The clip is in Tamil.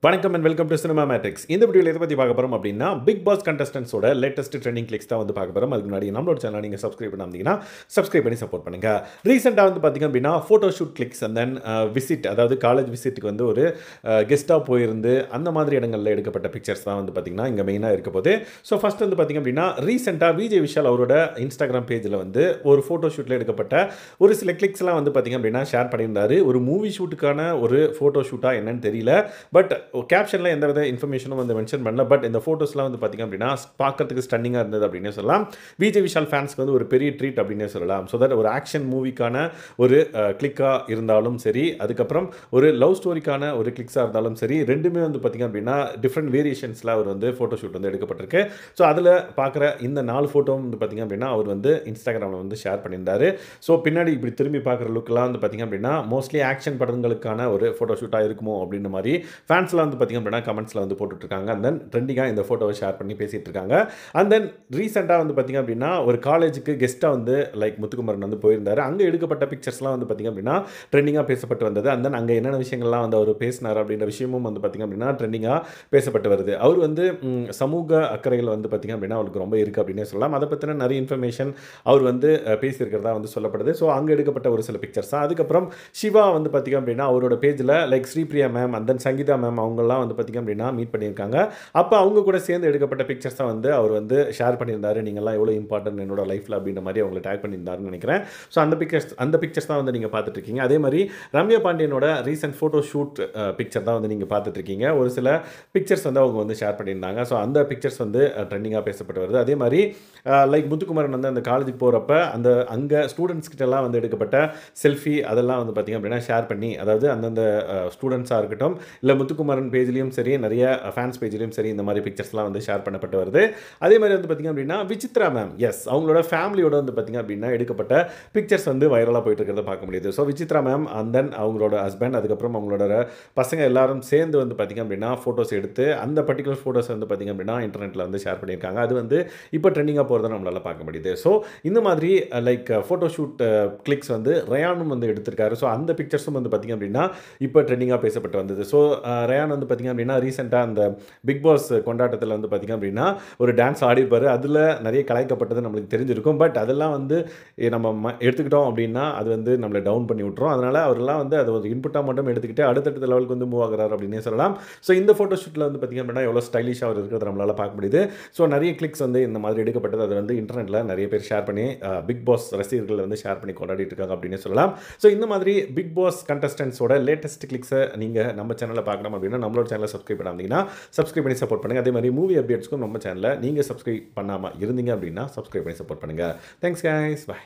வணக்கம் and welcome to cinema matrix. இந்த வீடியோவில் எதை பற்றி பார்க்க போகிறோம் அப்படின்னா, பிக் பாஸ் கண்டஸ்டன்ஸோட லேட்டஸ்ட் ட்ரெண்டிங் கிளிக்ஸ் தான் வந்து பார்க்க போகிறோம். அதுக்கு முன்னாடி நம்மளோட சேனல் நீங்கள் சப்ஸ்கிரைப் பண்ணாமீங்கன்னா சப்ஸ்கிரைப் பண்ணி சப்போர்ட் பண்ணுங்க. ரீசெண்டாக வந்து பார்த்திங்க அப்படின்னா photo shoot clicks and then visit, அதாவது காலேஜ் விசிட்டுக்கு வந்து ஒரு கெஸ்ட்டாக போயிருந்து அந்த மாதிரி இடங்களில் எடுக்கப்பட்ட பிக்சர்ஸ் தான் வந்து பார்த்திங்கன்னா இங்கே மெயினாக இருக்க போது. ஸோ ஃபஸ்ட் வந்து பார்த்திங்க அப்படின்னா ரீசெண்டாக விஜய் விஷால் அவரோட இன்ஸ்டாகிராம் பேஜில் வந்து ஒரு ஃபோட்டோ ஷூட்டில் எடுக்கப்பட்ட ஒரு சில கிளிக்ஸ்லாம் வந்து பார்த்திங்க அப்படின்னா ஷேர் பண்ணியிருந்தார். ஒரு மூவி ஷூட்டுக்கான ஒரு ஃபோட்டோ ஷூட்டாக என்னன்னு தெரியல, பட் கேப்ஷனில் எந்த வித இன்ஃபர்மேஷனும் வந்து மென்ஷன் பண்ணல. பட் இந்த ஃபோட்டோஸ்லாம் வந்து பார்த்திங்க அப்படின்னா பார்க்கறதுக்கு ஸ்டன்னிங்காக இருந்தது அப்படின்னே சொல்லலாம். விஜய் விஷால் ஃபேன்ஸ்க்கு வந்து ஒரு பெரிய ட்ரீட் அப்படின்னே சொல்லலாம். ஸோ தட் ஒரு ஆக்ஷன் மூவிக்கான ஒரு கிளிக்காக இருந்தாலும் சரி, அதுக்கப்புறம் ஒரு லவ் ஸ்டோரிக்கான ஒரு கிளிக்ஸாக இருந்தாலும் சரி, ரெண்டுமே வந்து பார்த்திங்க அப்படின்னா டிஃப்ரெண்ட் வேரியேஷன்ஸில் அவர் வந்து ஃபோட்டோ ஷூட் வந்து எடுக்கப்பட்டிருக்கு. ஸோ அதில் பார்க்குற இந்த 4 ஃபோட்டோவும் வந்து பார்த்திங்க அப்படின்னா அவர் வந்து இன்ஸ்டாகிராமில் வந்து ஷேர் பண்ணியிருந்தார். ஸோ பின்னாடி இப்படி திரும்பி பார்க்குற லுக்கெலாம் வந்து பார்த்திங்க அப்படின்னா மோஸ்ட்லி ஆக்ஷன் படங்களுக்கான ஒரு ஃபோட்டோ ஷூட்டாக இருக்குமோ அப்படின்ற மாதிரி ஃபேன்ஸ்லாம் வந்து பார்த்திங்க அப்படின்னா கமெண்ட்ஸில் வந்து போட்டுட்ருக்காங்க. அண்ட் தென் ட்ரெண்டிங்காக இந்த ஃபோட்டோவை ஷேர் பண்ணி பேசிகிட்டு இருக்காங்க. அண்ட் தென் ரீசெண்டாக வந்து பார்த்திங்க அப்படின்னா ஒரு காலேஜுக்கு கெஸ்ட்டாக வந்து லைக் முத்துக்குமரன் வந்து போயிருந்தார். அங்கே எடுக்கப்பட்ட பிக்சர்ஸ்லாம் வந்து பார்த்திங்க அப்படின்னா ட்ரெண்டிங்காக பேசப்பட்டு வந்தது. அண்ட் தென் அங்கே என்னென்ன விஷயங்கள்லாம் வந்து அவர் பேசினார் அப்படின்ற விஷயமும் வந்து பார்த்திங்க அப்படின்னா ட்ரெண்டிங்காக பேசப்பட்டு வருது. அவர் வந்து சமூக அக்கறைகள் வந்து பார்த்திங்க அப்படின்னா அவருக்கு ரொம்ப இருக்குது அப்படின்னே சொல்லலாம். அதை பற்றின நிறைய இன்ஃபர்மேஷன் அவர் வந்து பேசியிருக்கிறதா வந்து சொல்லப்படுது. ஸோ அங்கே எடுக்கப்பட்ட ஒரு சில பிக்சர்ஸ் தான். அதுக்கப்புறம் சிவா வந்து பார்த்திங்க அப்படின்னா அவரோட பேஜில் like Sripriya ma'am and then Sangeetha ma'am அவங்கெல்லாம் வந்து பார்த்திங்க அப்படின்னா மீட் பண்ணியிருக்காங்க. அப்போ அவங்க கூட சேர்ந்து எடுக்கப்பட்ட பிக்சர்ஸ் தான் வந்து அவர் வந்து ஷேர் பண்ணியிருந்தார். நீங்கள்லாம் எவ்வளோ இம்பார்ட்டன்ட் என்னோட லைஃப்பில் அப்படின்ற மாதிரி அவங்களை டேக் பண்ணியிருந்தாருன்னு நினைக்கிறேன். ஸோ அந்த பிக்சர்ஸ் தான் வந்து நீங்கள் பார்த்துட்ருக்கீங்க. அதே மாதிரி ரம்யா பாண்டியனோட ரீசெண்ட் ஃபோட்டோ ஷூட் பிக்சர் தான் வந்து நீங்கள் பார்த்துட்ருக்கீங்க. ஒரு சில பிக்சர்ஸ் வந்து அவங்க வந்து ஷேர் பண்ணியிருந்தாங்க. ஸோ அந்த பிக்சர்ஸ் வந்து ட்ரெண்டிங்காக பேசப்பட்டு வருது. அதே மாதிரி லைக் முத்துக்குமரன் வந்து அந்த காலேஜுக்கு போகிறப்ப அந்த அங்கே ஸ்டூடெண்ட்ஸ் கிட்டலாம் வந்து எடுக்கப்பட்ட செல்ஃபி அதெல்லாம் வந்து பார்த்திங்க அப்படின்னா ஷேர் பண்ணி, அதாவது அந்தந்த ஸ்டூடெண்ட்ஸாக இருக்கட்டும் இல்லை முத்துக்குமரன் பேஜ்லேயும் சரி, நிறைய ஃபேன்ஸ் பேஜ்லேயும் சரி, இந்த மாதிரி பிக்சர்ஸ்லாம் வந்து ஷேர் பண்ணப்பட்டு வருது. அதே மாதிரி வந்து பார்த்திங்க அப்படின்னா விசித்ரா மேம், எஸ், அவங்களோட ஃபேமிலியோட வந்து பார்த்திங்க அப்படின்னா எடுக்கப்பட்ட பிக்சர்ஸ் வந்து வைரலாக போயிட்டு இருக்கிறத பார்க்க முடியுது. So Vichitra ma'am and then அவங்களோட ஹஸ்பண்ட், அதுக்கப்புறம் அவங்களோட பசங்க எல்லாரும் சேர்ந்து வந்து பார்த்திங்க அப்படின்னா ஃபோட்டோஸ் எடுத்து அந்த பர்டிகுலர் ஃபோட்டோஸ் வந்து பார்த்திங்க அப்படின்னா இன்டர்நெட்டில் வந்து ஷேர் பண்ணியிருக்காங்க. அது வந்து இப்போ ட்ரெண்டிங்காக போகிறத நம்மளால் பார்க்க முடியுது. ஸோ இந்த மாதிரி லைக் ஃபோட்டோ ஷூட் கிளிக்ஸ் வந்து ரயானும் வந்து எடுத்திருக்காரு. ஸோ அந்த பிக்சர்ஸும் வந்து பார்த்திங்க அப்படின்னா இப்போ ட்ரெண்டிங்காக பேசப்பட்டு வந்தது. ஸோ ரயான் வந்து பார்த்திங்க அப்படின்னா ரீசெண்டாக அந்த பிக் பாஸ் கொண்டாட்டத்தில் வந்து பார்த்திங்க அப்படின்னா ஒரு டான்ஸ் ஆடிப்பார். அதில் நிறைய கலாய்க்கப்பட்டது நம்மளுக்கு தெரிஞ்சிருக்கும். பட் அதெல்லாம் வந்து நம்ம எடுத்துக்கிட்டோம் அப்படின்னா அது வந்து நம்மளை டவுன் பண்ணி விட்டுரும். அதனால் அவரெல்லாம் வந்து அதை ஒரு இன்புட்டாக மட்டும் எடுத்துக்கிட்டு அடுத்தடுத்த லெவலுக்கு வந்து மூவ் ஆகிறார் அப்படின்னே சொல்லலாம். ஸோ இந்த ஃபோட்டோ ஷூட்டில் வந்து பார்த்திங்க அப்படின்னா எவ்வளோ ஸ்டைலிஷாக அவர் இருக்கிறத நம்மளால் பார்க்க முடியுது. ஸோ நிறைய கிளிக்ஸ் வந்து இந்த மாதிரி எடுக்கப்பட்டது. அது வந்து இன்டர்நெட்டில் நிறைய பேர் ஷேர் பண்ணி பிக் பாஸ் ரசிகர்கள் வந்து ஷேர் பண்ணி கொண்டாடிட்டு இருக்காங்க அப்படின்னே சொல்லலாம். ஸோ இந்த மாதிரி பிக் பாஸ் கண்டஸ்டன்ஸோட லேட்டஸ்ட் கிளிக்ஸை நீங்கள் நம்ம சேனலில் பார்க்கணும் அப்படின்னா நம்மளோட சேனலை சப்ஸ்கிரைப் பண்ணாமீங்கன்னா சப்ஸ்கிரைப் பண்ணி சப்போர்ட் பண்ணுங்கள். அதே மாதிரி மூவி அப்டேட்ஸ்க்கும் நம்ம சேனலில் நீங்கள் சப்ஸ்கிரைப் பண்ணாமல் இருந்தீங்க அப்படின்னா சப்ஸ்கிரைப் பண்ணி சப்போர்ட் பண்ணுங்கள். Thanks guys, by.